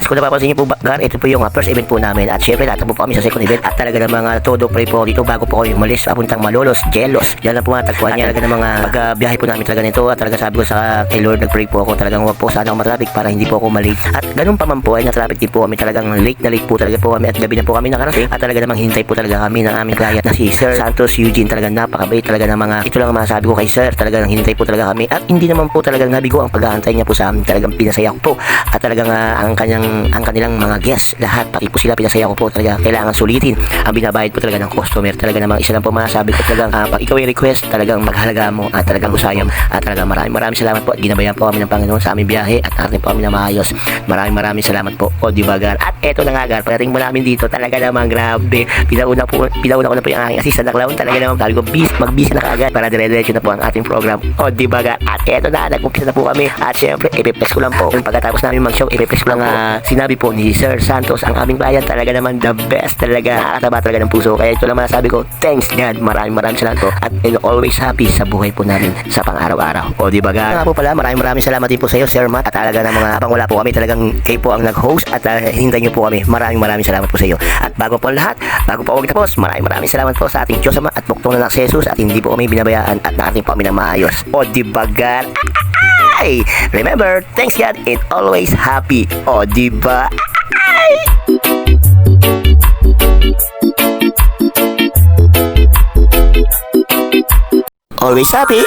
kung napapansin niyo po gar, ito po yung first event po namin at syempre tatakbo po kami sa second event at talaga ng mga todo pray po dito bago po kami umalis papuntang Malolos, Jelos. Yan lang po mga tagpuan niya. Talaga ng mga pagbiyahe po namin talaga nito at talaga sabi ko sa kay Lord nagpray po ako talagang wag po sana ako matraffic para hindi po ako malate. At ganun pa man po ay na-traffic din po kami talagang late na late po talaga po kami at gabi na po kami nakarating at talaga namang hintay po talaga kami ng aming client na si Sir Santos Eugene. Talagang napakabait talaga ng mga ito lang ang masasabi ko kay Sir. Talagang hintay po talaga kami at hindi naman po talagang nabigo ang pag-aantay niya po sa amin. Talagang pinasaya ko po at talagang ang kanilang mga guests lahat pati po sila pinasaya ko po. Talaga kailangan sulitin ang binabayad po talaga ng customer. Talaga namang isa lang po masasabi ko talagang pag ikaw ay request talagang maghalaga mo at talagang usayam at talagang maraming salamat po at ginabayan po kami ng Panginoon sa aming biyahe at ating po kami na maayos. Maraming salamat po. O di ba gar? At eto na nga gar, pagdating mo namin dito talaga namang grabe. Pinauna ko na po yung aking assistant na clown. Talaga namang sabi ko mag-busy na kaagad para dire-diretso na po ang ating program. O di ba gar? At eto na, nag-umpisa na po kami at syempre ipiplex ko lang po. Pagkatapos namin mag-show, ipiplex ko lang sinabi po ni Sir Santos ang aming client. Talaga naman the best talaga. Nakakataba talaga ng puso. Kaya ito lang masasabi ko, thanks God. Maraming salamat po at always happy sa buhay po namin sa pang-araw-araw. O di ba gar? Nga po pala, maraming salamat din po sa iyo Sir Matt at talaga ng mga pang wala po kami talagang kayo po ang nag-host at hinintay niyo po kami. Maraming salamat po sa iyo. At bago po lahat, bago po ako tapos, maraming salamat po sa ating Diyos Ama at buktong na ng Jesus at hindi po kami binabayaan at nakating po kami ng maayos. O di ba gar? Ay! Remember, thanks God and always happy. O di ba? Ay! Always happy.